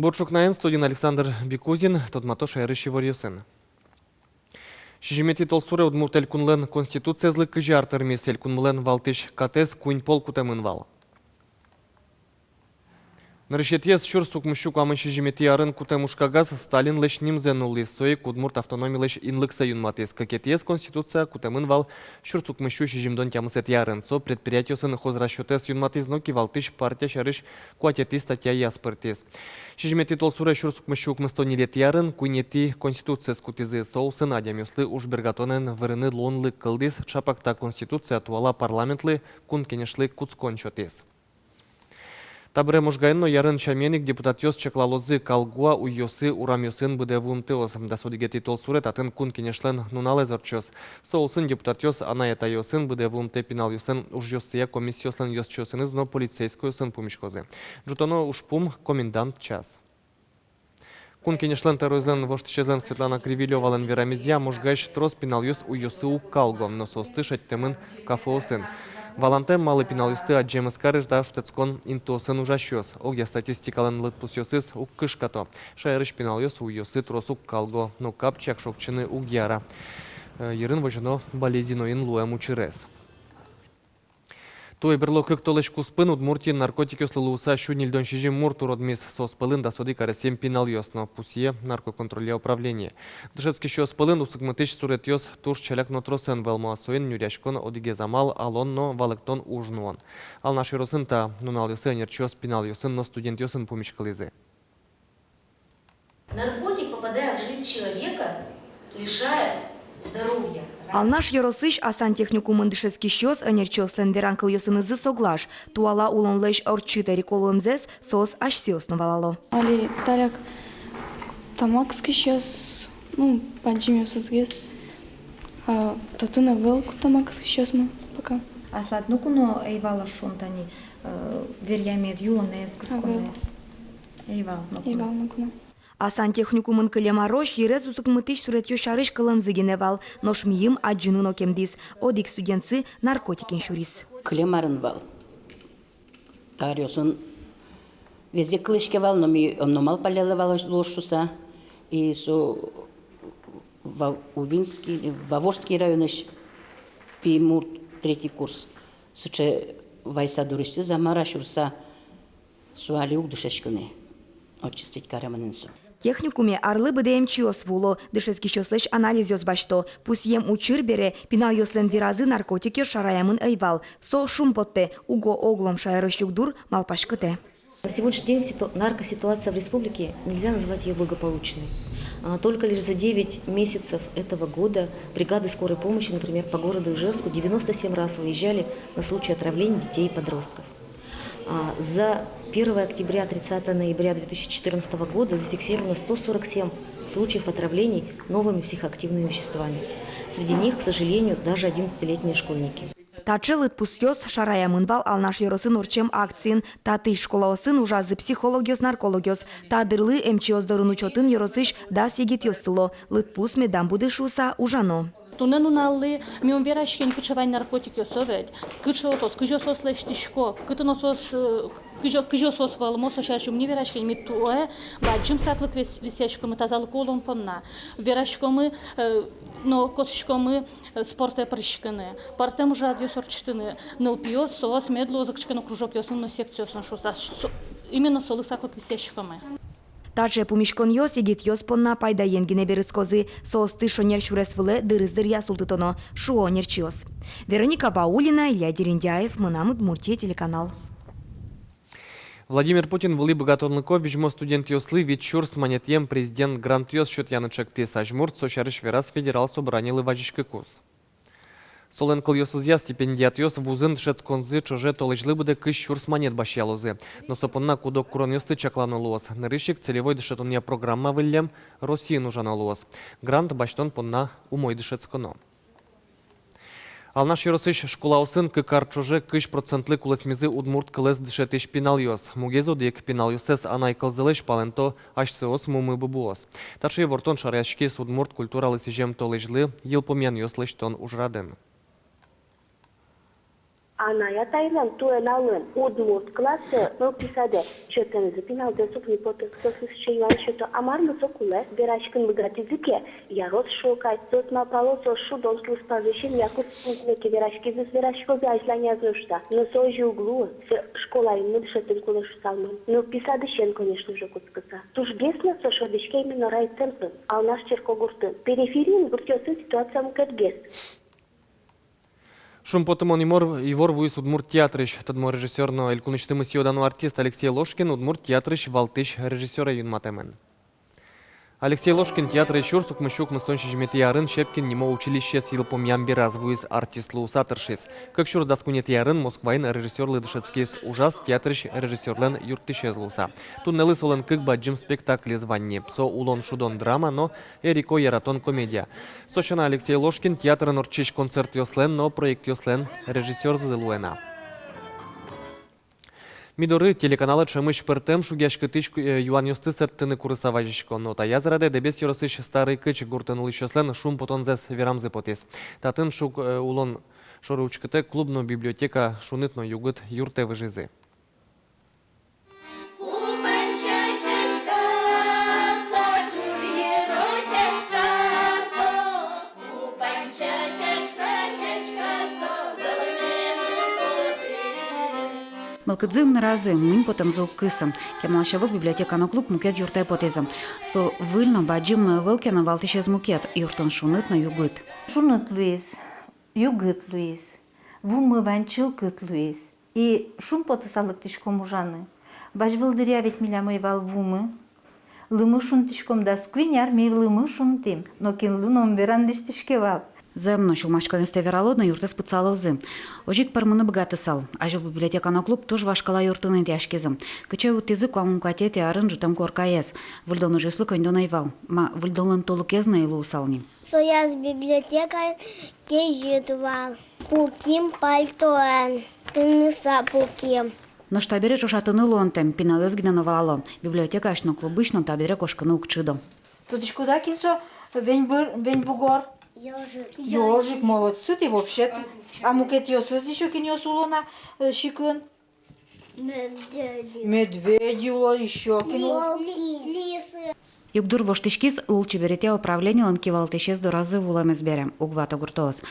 Борчукнаен студент Александр Бекузин, Тодмато шайрыши варьосын. Шижимети толсуре удмуртель кунлен конституция злы кыжартыр месель кунмлен валтыш катес кунь пол кутамын вал. Нарышетьес шур сукмущук амын шижимети арын кутамушкагаз Сталин леш нимзенули сои кудмурт автономи леш инлыкса юнматес. Какетьес конституция кутамын вал шур сукмущу шижимдон тямысет ярын. Со предприятиосын хозрасчетес юнматез ноки валтыш партия шарыш куатети статья яспыртес. Шижимети толсуре шур сукмущук мыстони лет ярын куйнети конституция скутизы соусын адямюслы уж бергатонен вырыны лонлы кылдис чапакта конституция туала парламентлы кун кенешлы куцкончотес. Табре мужгайно ярын чаменик депутат йос чеклалозы калгуа уйосы урамьосын быдевун теос. Да судигети толсурет атын кун кенешлен нунале зорчос. Соусын депутат йос анаята йосын быдевун те пинал йосын уж йосыя комиссиосын йосчосын изно полицейскую сын пумишкозе. Жутоно уж пум комендант час. Кун кенешлен терроризен воштчезен Светлана Кривилевален верамизя мужгайш трос пинал йос уйосы у калгом, но состышать темын кафосын. Валантем малы пеналисты аджемыс карыш да шутецкон интосын ужащёс. Огя статистикален лытпусёсыз ук кышкато. Шайрыш пеналёс уйосы тросук калго. Но капчак шокчыны угьяра. Ерын вожено болезиноин луэму чирес. Той берло как толеш куспын удмуртин наркотики слылуса щунильдон шижим мурту родмис соспылын да соди карасем пеналёс, но пусие наркоконтроле управление. Дышецкий щё спылын усыгмытыш сурет ёс туш челяк нотросен велмуасоин нюряшкон одиге замал алонно валектон ужнуон. Ал наши росын та нунал ёсын нерчёс пеналёсын, но студент ёсын пумишкализы. Наркотик, попадая в жизнь человека, лишает здоровья. Алнаш Yorosыш асантехникумын дышецкий щёс энерчёслен веранкыл ёсынызы соглаш. Туала улон леш орчитери колуэмзес сос ашсиосно валало. Али таляк тамакский щёс, паджимёсызгес. А татына велку тамакский щёс мы пока. Аслат нукуно эйвала шонтани верьямед юнес кусконе. Эйвал нукуно. Асантехникумын кылемарош ерез узыкмытыш суретё шарыш кылымзыгеневал, но шмиим аджынын окемдис. Одик студентсы наркотикин шурис. Кылемарын вал. Тарёсын везде кылышке вал, но ми номал палялы вал лошуса. И со Увинский, Ваворский районыш пимур третий курс. Сыче вайса дурышты замара шурса суали угдышешкыны. Очистить караманынсу. Техникуме арлы бдм чиос вуло, дышецкий щослеш анализ ёс башто. Пусьем учир бере, пинал ёслен виразы наркотики шараямын эйвал. Со шум потте, уго оглом шайрыш югдур малпашкыте. На сегодняшний день наркоситуация в республике, нельзя назвать ее благополучной. Только лишь за 9 месяцев этого года бригады скорой помощи, например, по городу Ижевску 97 раз выезжали на случай отравления детей и подростков. За 1 октября 30 ноября 2014 года зафиксировано 147 случаев отравлений новыми психоактивными веществами. Среди них, к сожалению, даже 11-летние школьники. Тачелыт пусьёс шараямын вал алнаш ёросын орчем акцин. Таты школаосын ужазы психологиос наркологиос. Тадырлы МЧОС дорун учётын ёросыш да сегит ёсыло. Лыт пус медам будышуса ужано. Тунен уналли ми умверашкен кычавай наркотики осовет. Кычосос, кыжосос лештишко, кытыносос кыжосос валмосо шаршум не верашкен ми туэ, баджим саклык висячко мы тазалык олон понна. Верашко мы но косшко мы спорте прышкыны. Партем уже радио сорчтыны. Нылпио сос медло закчкано кружок ёсын но секциясын шуса. Именно солы саклык висячко мы. Таче пумишкон йос егит йос понна пайда енгине берыскозы. Соосты шонер чуресвыле дырыздыр ясултытоно. Шуо нерчиос. Вероника Баулина, Илья Дерендяев, Мынам Удмуртия, телеканал. Владимир Путин вли богатонлыков вижмо студент йослы вечур с монетьем президент грант йос счет янычек ты сажмурт сошарыш верас федерал собранил важишкы кус. Солен кыл йосызя стипендиат йос вузын шецконзы чоже толыжлы буде кыш чурс монет башьялозы. Но сопонна кудок курон йосты чакланулуос. Нырышик целевой дышетония программа выльям России нужанулуос. Грант баштон понна умой дышецконо. Ал наш йоросыш школаусын кыкар чоже кыш процентлы кулесмизы удмурт кылес дышетыш пинал йос. Мугезо дек пинал йосес анай кылзылыш паленто ашсеос мумы бубуос. Таши вортон шаряшкес удмурт культуралы сижем толыжлы елпомен йослыштон ужраден. Аная тайлан туэналын удмурт классы мылписаде чөтенізі пеналде сукни потық софисше юан шөті амарлы сокуле берашкин богатизике ярос шокай сотма полосо шудон слуспазышин якут пунктнеке берашки зис берашко бяжлания знушта. Но сожи углу школа им нудшетин кулыш салман. Но писадышен, конечно же, куцкаса. Туж бесно сошодышке именно райцентр, а у нас черкогурты. Периферин буртёсы ситуация мкетгес. Шум потымон Ивор вуис Удмурт театрыш. Тадмо режиссерно элькунычтымы сиодану артист Алексей Ложкин Удмурт театрыш валтыш режиссера юнматемен. Алексей Ложкин театры чурсук мышук мыстончи жмети ярын Шепкин немо училище сил помьямби развуис артист луусатыршис. Как чурс даскунет ярын Москваин режиссер лыдышецкис ужас театрыш режиссерлен юртышез луса. Туннелы солен кык баджим спектакле званни. Со улон шудон драма, но эрико яратон комедия. Сочина Алексей Ложкин театр норчиш концерт йослен, но проект йослен режиссер зылуэна. Мидоры телеканалы чымыш пыртым шугяшкы тыш юан йосты сырттыны курысаважишко. Но та язраде дебес йорысыш старый кыч гуртынулы чослен шум потонзес верамзы потес. Татын шук улон шоручкыты клубно библиотека шунытно югыт юрте выжизы. Малкыдзым наразы мын потом зоп кысым. Кемлашавыл библиотекано клуб мукет юртай потезым. Со выльно баджимно вылкена валтышез мукет юртон шунытно югыт. Шуныт Луис, югыт Луис, вумы ванчылкыт Луис. И шум потысалык тишком ужаны. Баш вылдыря ведь миля вал вумы. Лымы шун тишком да скуиняр мей лымы шун тим. Но кин луном верандыш тишкевап. Земно шулмашканесте вералодно юрты спыцаловзы. Ожик пармыны богаты сал. Ажил библиотекано клуб тоже вашкала юртыны тяжкизым. Кычай утызы куамун катете арын жутам коркаез. Выльдону жеслы кондон айвал. Ма выльдонлын толукезна илу усални. Сояз библиотека кежитвал. Пуким пальтоэн. Кыныса пуким. Но штабере чушатыны лонтем. Пиналез гидановало. Библиотека ашно клубышно табере кошканы укчидо. Тут куда кинсо? Вень бугор. Ёжик, молодцы ты вообще. А мукет ёсыз еще кинёс улона шикын. Медведи ула еще кинул. Лисы. Югдур воштышкиз лучше берете управление ланкивалтышез до разы в уламезберем. Угвата гуртоз.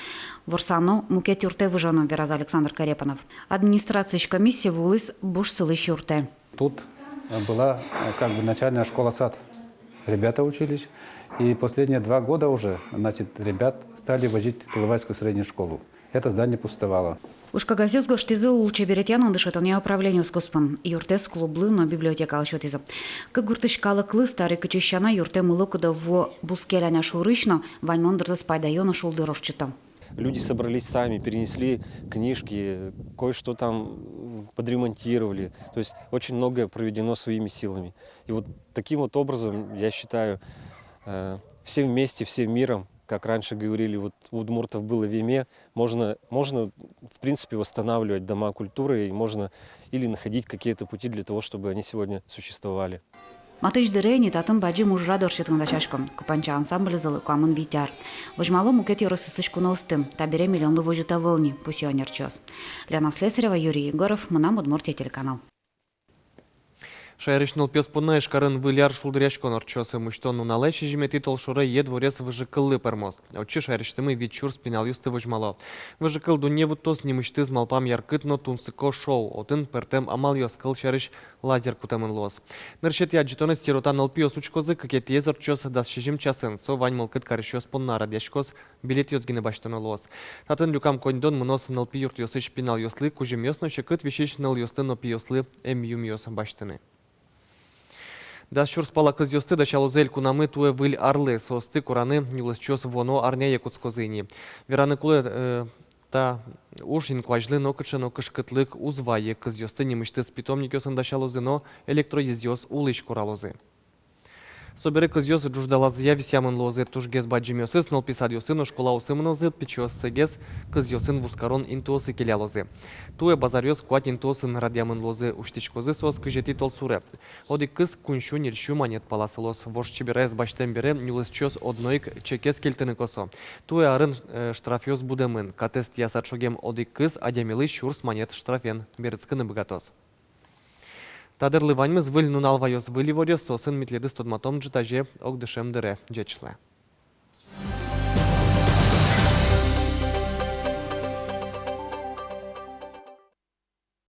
Ворсано мукет юрте выжано, вераз Александр Карепанов. Администрация комиссии вулыс буш сылыш юрте. Тут была как бы начальная школа-сад. Ребята учились. И последние 2 года уже, значит, ребят стали возить в Тыловайскую среднюю школу. Это здание пустовало. Уж кагазез гоштизы лучше беретян дышатоне управление с госпан. Юртес клублы, но библиотека алшотиза. Как гуртышкалы клы старый качещана юрте мылокуда в бускеляня шурышно, ваньмон дрзас пайдайона шулдыровчата. Люди собрались сами, перенесли книжки, кое-что там подремонтировали. То есть очень многое проведено своими силами. И вот таким вот образом, я считаю, все вместе, всем миром, как раньше говорили, вот у удмуртов было веме, можно в принципе восстанавливать дома культуры, и можно или находить какие-то пути для того, чтобы они сегодня существовали. Матыш дырени татын баджи мужра дорчетын дачашком. Купанча ансамбль залы куамын витяр. Вожмало мукет йоросы сышку ностым. Табере миллионлы вожута волни. Пусионер чёс. Лена Слесарева, Юрий Егоров. Мынам Удмуртия телеканал. Шайрышныл пес поннаеш карын выляр шулдыряшкон орчосы муштонну налечи жимети толшура ед ворес выжыкыллы пермоз. Очи шайрыштымы вичур спинал юсты выжмало. Выжыкыл дуневу тос немышты с малпам яркытно тунсыко шоу. Отын пертем амал йоскыл шайрыш лазер кутамын лоз. Ныршет яджитоны стерота налпи осучкозы какет езор чос дас шижим часын. Со вань мылкыт карышёс поннара дяшкоз билет йозгины баштоны лоз. Татын люкам коньдон мынос налпи юрт йосы шпинал йослы кужим йосно шекыт вишиш нал йосты нопи йослы юм йос баштыны. Да шурспала кыз йосты да шалузель кунамы туе выль арлы состы кураны юлыс чос воно арня якутскозыни. Вераны кулы та ушин кважлы нокычы кышкытлык узвае кыз йосты немышты с питомник йосын да шалузы но электроезёс улыш куралозы. Собере кызьёс джуждалазыя висямын лозы тужгез баджимёсы снал писадьёсын школа усымынозы пичёсыгез кызьёсын вускарон интуосы келялозы. Туе базарьёс куат интуосын радиамын лозы уштичкозы сос кыжети толсуре. Оди кыз куншу нильшу манет паласылос. Вош чиберез баштен бере нюлысчёс одноик чекес келтыны косо. Туе арын штрафьёс будемын. Катест ясачогем оди кыз адямилы шурс манет штрафен. Берецкыны богатос. Тадыр лываньмыз выль нуналвайос выливоре сосын метледы стодматом джитаже огдышем дыре джечле.